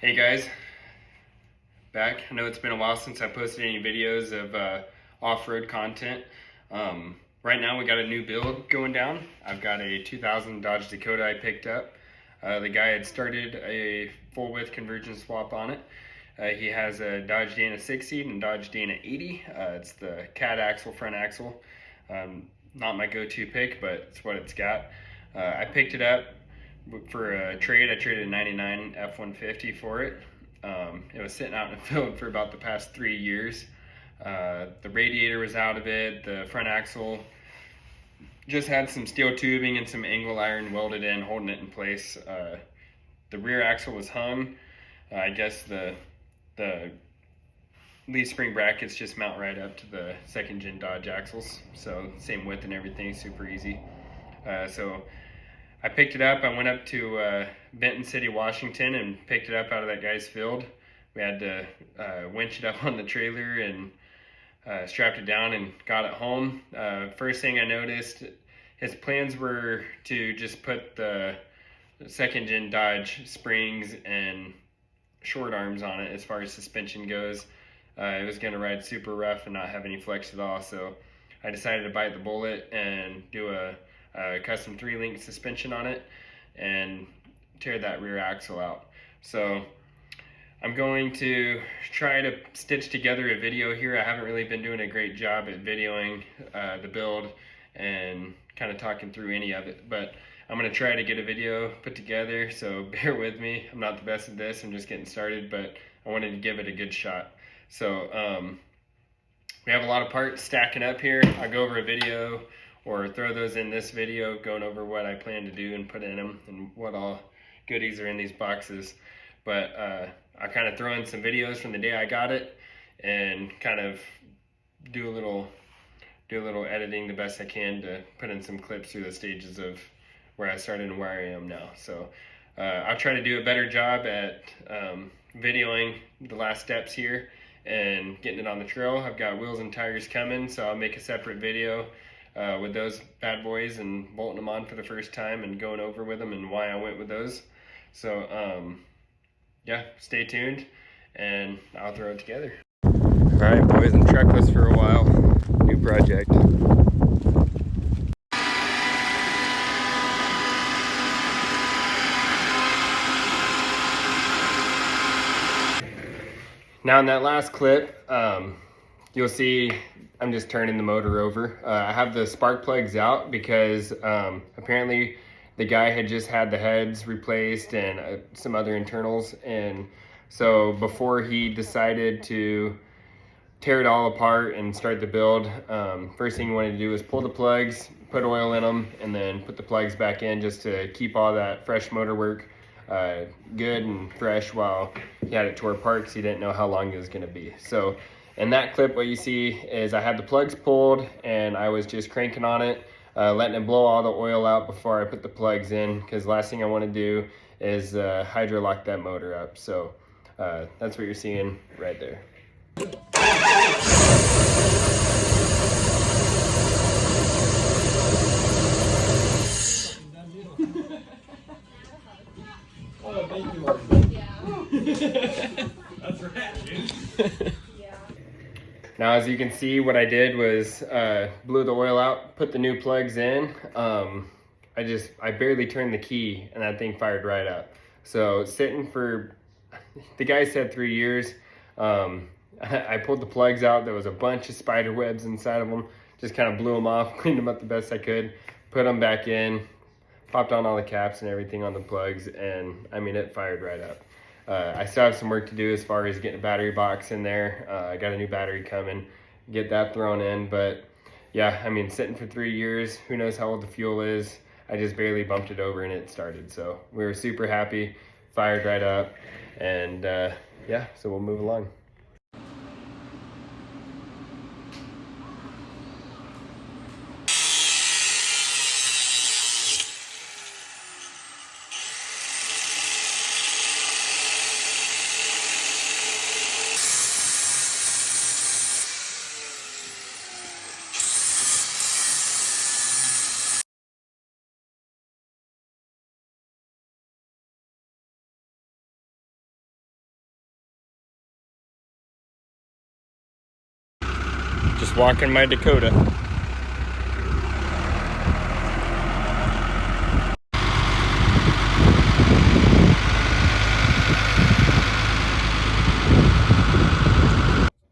Hey guys, back. I know it's been a while since I posted any videos of off-road content. Right now we got a new build going down. I've got a 2000 Dodge Dakota I picked up. The guy had started a full width conversion swap on it. He has a Dodge Dana 6-seat and Dodge Dana 80. It's the cat axle, front axle. Not my go-to pick, but it's what it's got. I picked it up for a trade. I traded a 99 F-150 for it. It was sitting out in the field for about the past 3 years. The radiator was out of it. The front axle just had some steel tubing and some angle iron welded in, holding it in place. The rear axle was hung. I guess the leaf spring brackets just mount right up to the second gen Dodge axles. So same width and everything, super easy. So I picked it up. I went up to Benton City, Washington, and picked it up out of that guy's field. We had to winch it up on the trailer and strapped it down and got it home. First thing I noticed, his plans were to just put the second gen Dodge springs and short arms on it as far as suspension goes. It was going to ride super rough and not have any flex at all, so I decided to bite the bullet and do a custom 3-link suspension on it and tear that rear axle out. So I'm going to try to stitch together a video here. I haven't really been doing a great job at videoing the build and kind of talking through any of it, but I'm going to try to get a video put together, so bear with me. I'm not the best at this, I'm just getting started, but I wanted to give it a good shot. So we have a lot of parts stacking up here. I'll go over a video or throw those in this video going over what I plan to do and put in them and what all goodies are in these boxes. But I'll kind of throw in some videos from the day I got it and kind of do a little editing the best I can to put in some clips through the stages of where I started and where I am now. So I'll try to do a better job at videoing the last steps here and getting it on the trail. I've got wheels and tires coming, so I'll make a separate video with those bad boys and bolting them on for the first time and going over with them and why I went with those. So yeah, stay tuned and I'll throw it together. All right, boys, I'm truckless for a while. New project. Now in that last clip, you'll see I'm just turning the motor over. I have the spark plugs out because apparently the guy had just had the heads replaced and some other internals. And so before he decided to tear it all apart and start the build, first thing he wanted to do was pull the plugs, put oil in them, and then put the plugs back in just to keep all that fresh motor work good and fresh while he had it tore apart because he didn't know how long it was going to be. So in that clip, what you see is I had the plugs pulled and I was just cranking on it, letting it blow all the oil out before I put the plugs in, because last thing I want to do is hydro lock that motor up. So that's what you're seeing right there. Oh, thank you. Yeah. That's right, dude. Yeah. Now, as you can see, what I did was blew the oil out, put the new plugs in. I barely turned the key and that thing fired right up. So sitting for, the guy said 3 years. I pulled the plugs out. There was a bunch of spider webs inside of them. Just kind of blew them off, cleaned them up the best I could, put them back in, popped on all the caps and everything on the plugs, and I mean, it fired right up. I still have some work to do as far as getting a battery box in there. I got a new battery coming, get that thrown in, but yeah, I mean, sitting for 3 years, who knows how old the fuel is. I just barely bumped it over and it started. So we were super happy, fired right up, and yeah, so we'll move along. Just walking my Dakota.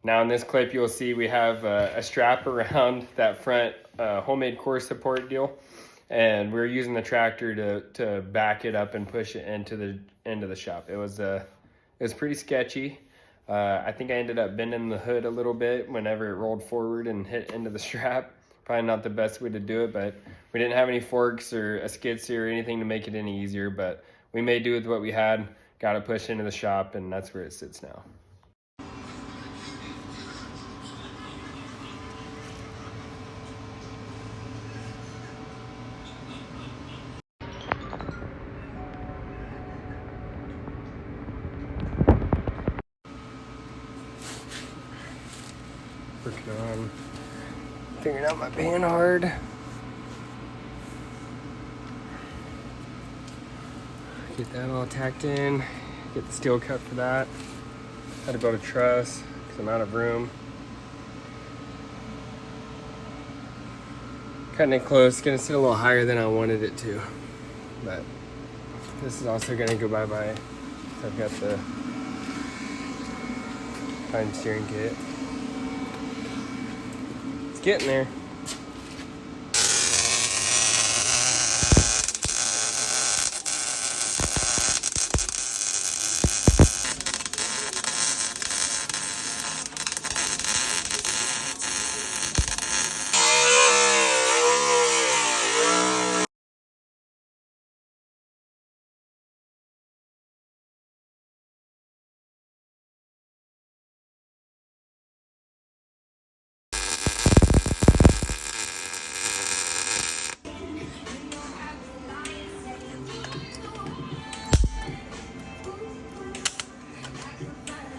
Now in this clip, you'll see we have a strap around that front homemade core support deal. And we're using the tractor to back it up and push it into the end of the shop. It was pretty sketchy. I think I ended up bending the hood a little bit whenever it rolled forward and hit into the strap. Probably not the best way to do it, but we didn't have any forks or a skid steer or anything to make it any easier, but we made do with what we had, got it pushed into the shop, and that's where it sits now. Working on figuring out my panhard. Get that all tacked in. Get the steel cut for that. Had to build a truss because I'm out of room. Cutting it close. Gonna sit a little higher than I wanted it to, but this is also gonna go bye-bye. So I've got the fine steering kit. Getting there.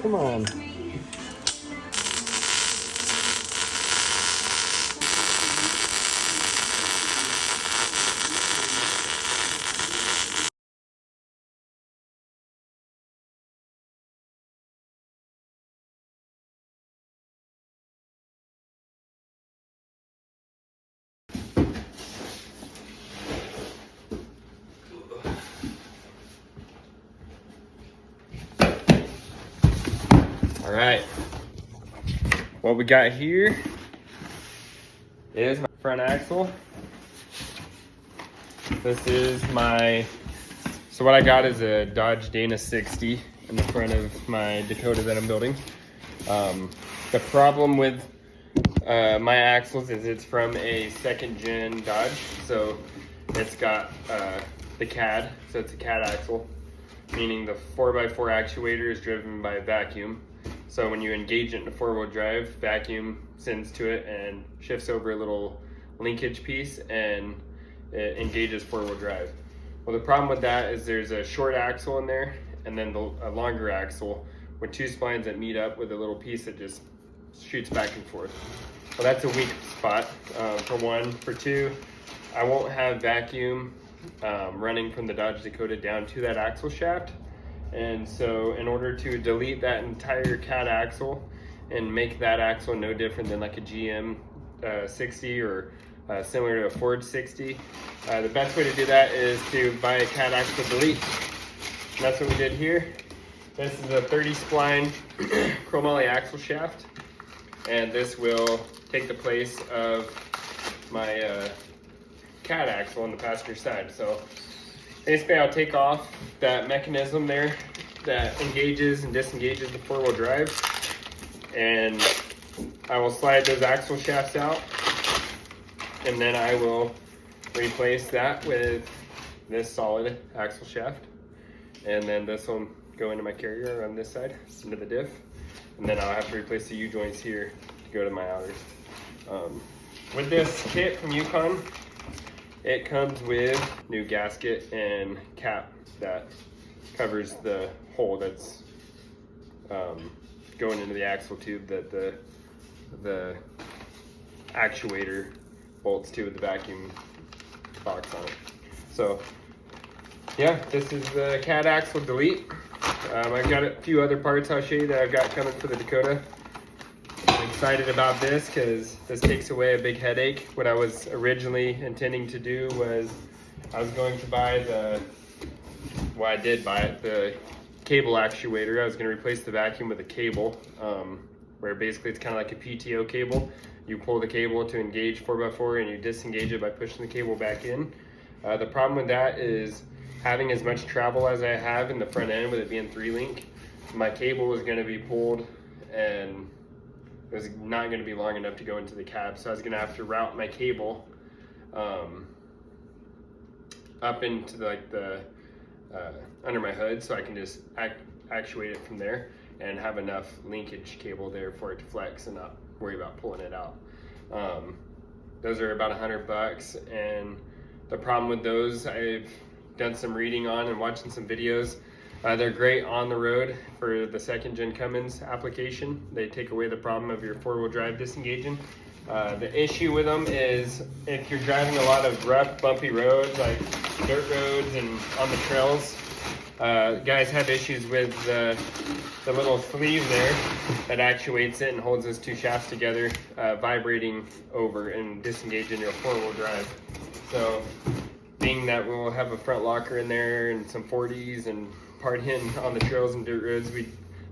Come on. All right, what we got here is my front axle. This is so what I got is a Dodge Dana 60 in the front of my Dakota that I'm building. The problem with my axles is it's from a second gen Dodge, so it's got the CAD, so it's a CAD axle, meaning the 4x4 actuator is driven by vacuum. So when you engage it in a four-wheel drive, vacuum sends to it and shifts over a little linkage piece and it engages four-wheel drive. Well, the problem with that is there's a short axle in there and then a longer axle with two splines that meet up with a little piece that just shoots back and forth. Well, that's a weak spot, for one. For two, I won't have vacuum running from the Dodge Dakota down to that axle shaft. And so in order to delete that entire CAD axle and make that axle no different than like a GM 60 or similar to a Ford 60, the best way to do that is to buy a CAD axle delete. And that's what we did here. This is a 30 spline chromoly axle shaft, and this will take the place of my CAD axle on the passenger side. So basically I'll take off that mechanism there that engages and disengages the four-wheel drive, and I will slide those axle shafts out, and then I will replace that with this solid axle shaft, and then this will go into my carrier on this side, into the diff, and then I'll have to replace the U-joints here to go to my outers. With this kit from Yukon, it comes with new gasket and cap that covers the hole that's going into the axle tube that the actuator bolts to with the vacuum box on it. So yeah, this is the CAD axle delete. I've got a few other parts I'll show you that I've got coming for the Dakota. Like excited about this because this takes away a big headache. What I was originally intending to do was I was going to buy well, I did buy it, the cable actuator. I was going to replace the vacuum with a cable, where basically it's kind of like a PTO cable. You pull the cable to engage 4x4 and you disengage it by pushing the cable back in. The problem with that is having as much travel as I have in the front end with it being 3-link, my cable was going to be pulled and it was not going to be long enough to go into the cab. So I was going to have to route my cable up into the under my hood so I can just actuate it from there and have enough linkage cable there for it to flex and not worry about pulling it out. Those are about $100, and the problem with those, I've done some reading on and watching some videos. They're great on the road for the 2nd gen Cummins application. They take away the problem of your 4-wheel drive disengaging. The issue with them is if you're driving a lot of rough, bumpy roads, like dirt roads and on the trails, guys have issues with the little sleeve there that actuates it and holds those 2 shafts together, vibrating over and disengaging your 4-wheel drive. So being that we'll have a front locker in there and some 40s and partying on the trails and dirt roads,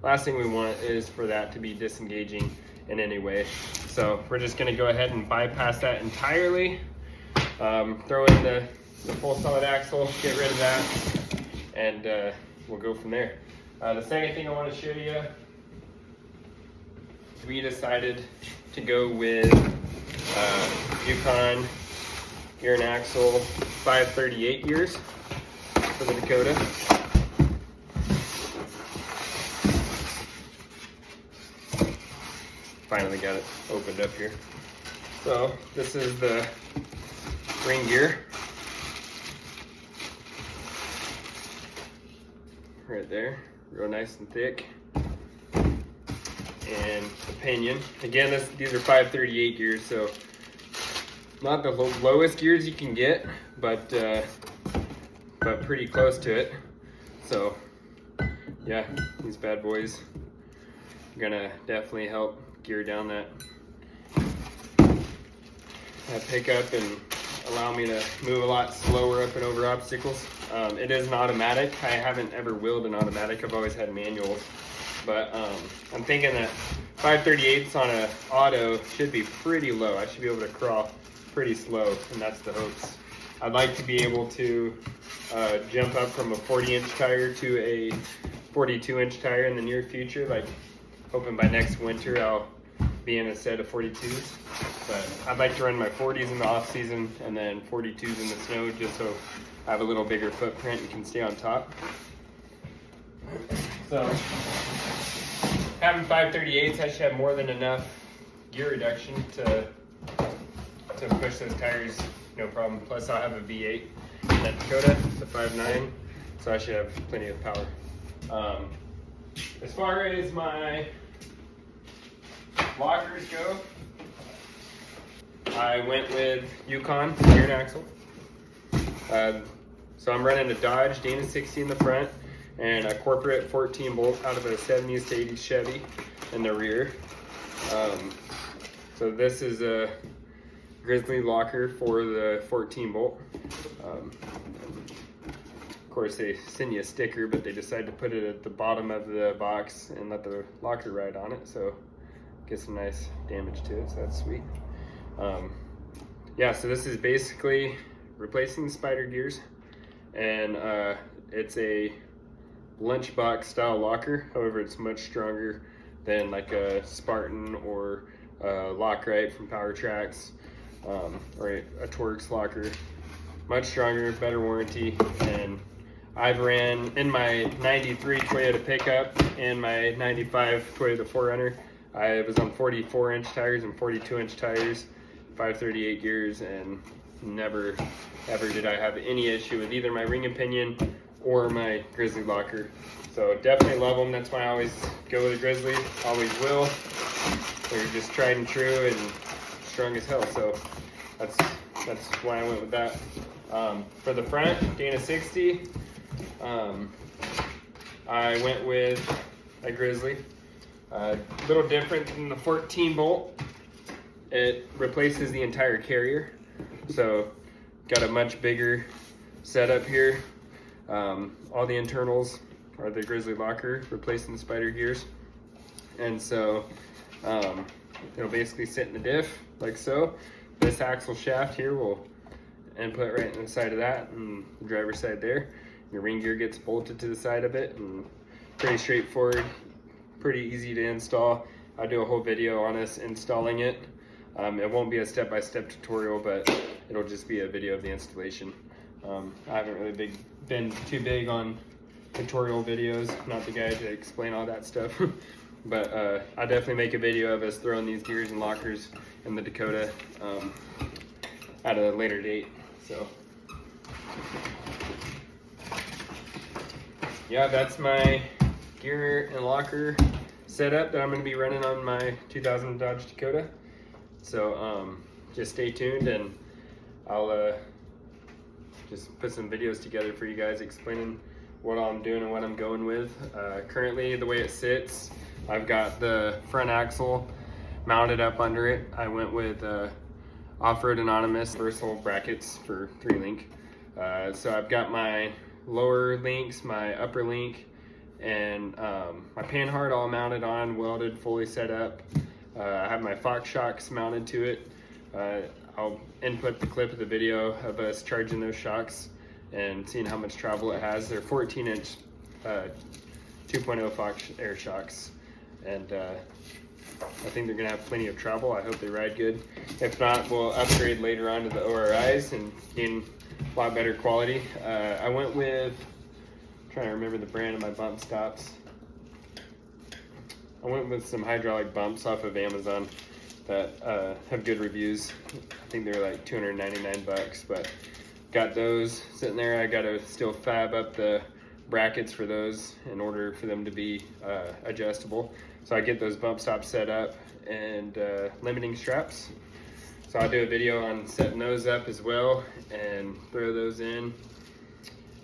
last thing we want is for that to be disengaging in any way. So we're just going to go ahead and bypass that entirely, throw in the full solid axle, get rid of that, and we'll go from there. The second thing I want to show you, we decided to go with Yukon gear and axle 538 gears for the Dakota. Finally got it opened up here. So this is the ring gear right there, real nice and thick. And the pinion, again, these are 538 gears, so not the lowest gears you can get, but pretty close to it. So yeah, these bad boys are gonna definitely help gear down that pickup and allow me to move a lot slower up and over obstacles. It is an automatic. I haven't ever wheeled an automatic. I've always had manuals, but I'm thinking that 538s on an auto should be pretty low. I should be able to crawl pretty slow, and that's the hopes. I'd like to be able to jump up from a 40-inch tire to a 42-inch tire in the near future, like hoping by next winter I'll be in a set of 42s. But I'd like to run my 40s in the off season and then 42s in the snow, just so I have a little bigger footprint and can stay on top. So having 538s, I should have more than enough gear reduction to push those tires, no problem. Plus I'll have a V8 in that Dakota, the 5.9, so I should have plenty of power. As far as my lockers go, I went with Yukon gear and axle. So I'm running a Dodge Dana 60 in the front and a corporate 14 bolt out of a 70s to 80s Chevy in the rear. So this is a Grizzly locker for the 14 bolt. Of course they send you a sticker, but they decide to put it at the bottom of the box and let the locker ride on it, so get some nice damage to it, so that's sweet. Yeah, so this is basically replacing the spider gears, and it's a lunchbox style locker. However, it's much stronger than like a Spartan or Lockrite from Power Tracks, or a Torx locker. Much stronger, better warranty, and I've ran in my 93 Toyota pickup and my 95 Toyota 4Runner. I was on 44-inch tires and 42-inch tires, 538 gears, and never ever did I have any issue with either my ring and pinion or my Grizzly locker. So definitely love them. That's why I always go with a Grizzly, always will. They're just tried and true and strong as hell, so that's why I went with that. For the front, Dana 60, I went with a Grizzly. A little different than the 14 bolt. It replaces the entire carrier. So got a much bigger setup here. All the internals are the Grizzly locker, replacing the spider gears. And so it'll basically sit in the diff like so. This axle shaft here will input right in the side of that, and the driver's side there. Your ring gear gets bolted to the side of it, and pretty straightforward, pretty easy to install. I'll do a whole video on us installing it. It won't be a step-by-step tutorial, but it'll just be a video of the installation. I haven't really been too big on tutorial videos, not the guy to explain all that stuff. But I'll definitely make a video of us throwing these gears and lockers in the Dakota at a later date. So yeah, that's my gear and locker setup that I'm going to be running on my 2000 Dodge Dakota. So just stay tuned, and I'll just put some videos together for you guys explaining what I'm doing and what I'm going with. Currently, the way it sits, I've got the front axle mounted up under it. I went with Off-Road Anonymous universal brackets for 3-link. So I've got my lower links, my upper link, and my panhard all mounted on, welded, fully set up. I have my Fox shocks mounted to it. I'll input the clip of the video of us charging those shocks and seeing how much travel it has. They're 14-inch 2.0 Fox air shocks, and I think they're gonna have plenty of travel. I hope they ride good. If not, we'll upgrade later on to the ORIs and gain a lot better quality. I went with, I'm trying to remember the brand of my bump stops. I went with some hydraulic bumps off of Amazon that have good reviews. I think they're like 299 bucks, but got those sitting there. I gotta still fab up the brackets for those in order for them to be adjustable. So I get those bump stops set up, and limiting straps. So I'll do a video on setting those up as well and throw those in.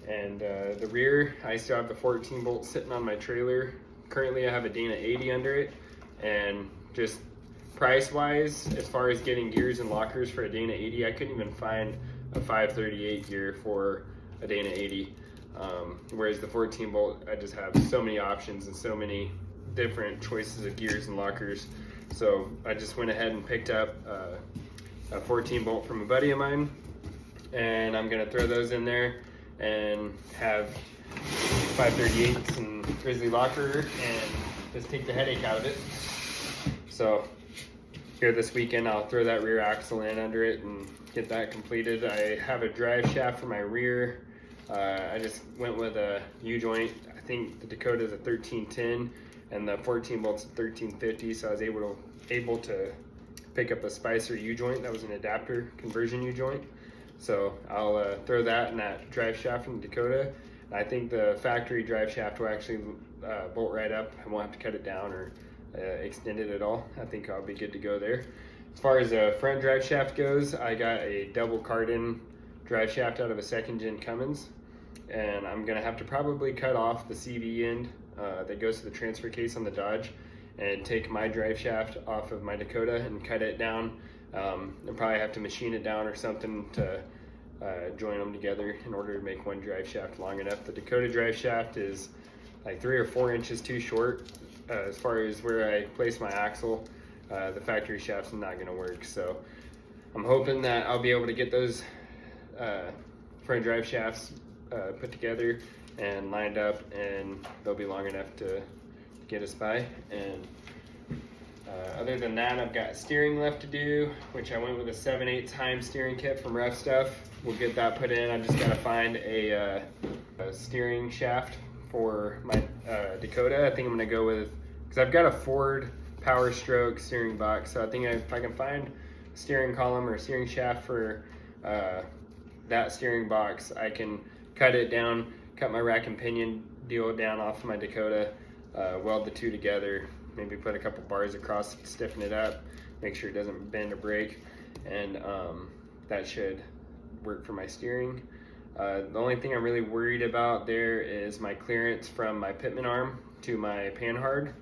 And the rear, I still have the 14 bolt sitting on my trailer. Currently I have a Dana 80 under it, and just price wise, as far as getting gears and lockers for a Dana 80, I couldn't even find a 538 gear for a Dana 80. Whereas the 14 bolt, I just have so many options and so many different choices of gears and lockers. So I just went ahead and picked up a 14 bolt from a buddy of mine, and I'm gonna throw those in there and have 538s and Grizzly locker and just take the headache out of it. So here this weekend, I'll throw that rear axle in under it and get that completed. I have a drive shaft for my rear. I just went with a U-joint. I think the Dakota is a 1310 and the 14 bolt's a 1350, so I was able to pick up a Spicer U-joint that was an adapter conversion U-joint. So I'll throw that in that drive shaft from the Dakota. I think the factory drive shaft will actually bolt right up. I won't have to cut it down or extend it at all. I think I'll be good to go there. As far as the front drive shaft goes, I got a double cardan drive shaft out of a 2nd gen Cummins, and I'm gonna have to probably cut off the CV end that goes to the transfer case on the Dodge and take my drive shaft off of my Dakota and cut it down. And probably have to machine it down or something to join them together in order to make one drive shaft long enough. The Dakota drive shaft is like 3 or 4 inches too short as far as where I place my axle. The factory shaft's not going to work, so I'm hoping that I'll be able to get those front drive shafts put together and lined up, and they'll be long enough to get us by. And other than that, I've got steering left to do, which I went with a 7/8 Heim steering kit from Rough Stuff. We'll get that put in. I just got to find a steering shaft for my Dakota. I think I'm going to go with, because I've got a Ford Power Stroke steering box, so I think if I can find a steering column or a steering shaft for that steering box, I can cut it down, cut my rack and pinion deal down off my Dakota, weld the two together, maybe put a couple bars across to stiffen it up, make sure it doesn't bend or break, and that should work for my steering. The only thing I'm really worried about there is my clearance from my pitman arm to my panhard.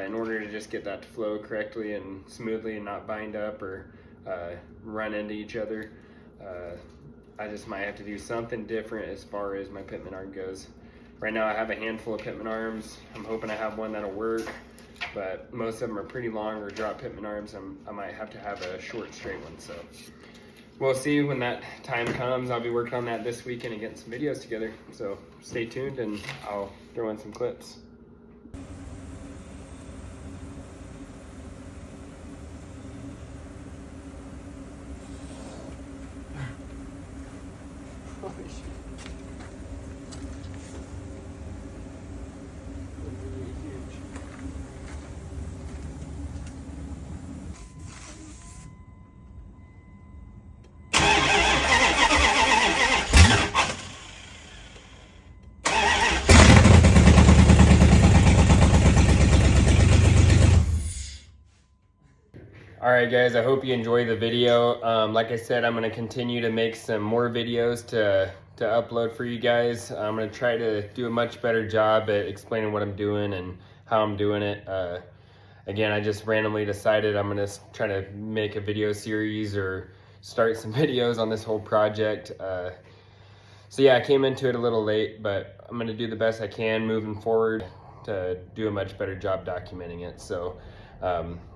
in order to just get that to flow correctly and smoothly and not bind up or run into each other. I just might have to do something different as far as my pitman arm goes. Right now I have a handful of pitman arms. I'm hoping I have one that'll work, but most of them are pretty long or drop pitman arms. I might have to have a short straight one, so we'll see when that time comes. I'll be working on that this weekend and getting some videos together, so stay tuned and I'll throw in some clips. Alright guys, I hope you enjoy the video. Like I said, I'm going to continue to make some more videos to upload for you guys. I'm going to try to do a much better job at explaining what I'm doing and how I'm doing it. Again, I just randomly decided I'm going to try to make a video series or start some videos on this whole project. So yeah, I came into it a little late, but I'm going to do the best I can moving forward to do a much better job documenting it. So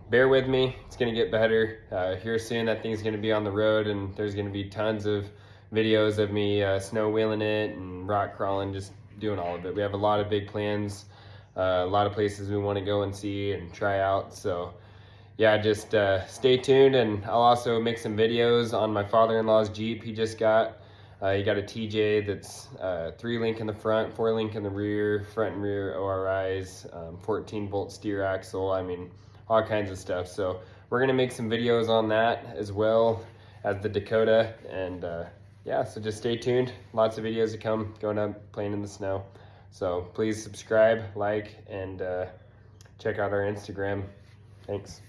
bear with me, it's gonna get better. Here soon that thing's gonna be on the road and there's gonna be tons of videos of me snow wheeling it and rock crawling, just doing all of it. We have a lot of big plans, a lot of places we wanna go and see and try out. So yeah, just stay tuned, and I'll also make some videos on my father-in-law's Jeep he just got. He got a TJ that's 3-link in the front, 4-link in the rear, front and rear ORIs, 14-volt steer axle. I mean, all kinds of stuff. So we're gonna make some videos on that as well as the Dakota, and yeah, so just stay tuned. Lots of videos to come, going up, playing in the snow. So please subscribe, like, and check out our Instagram. Thanks.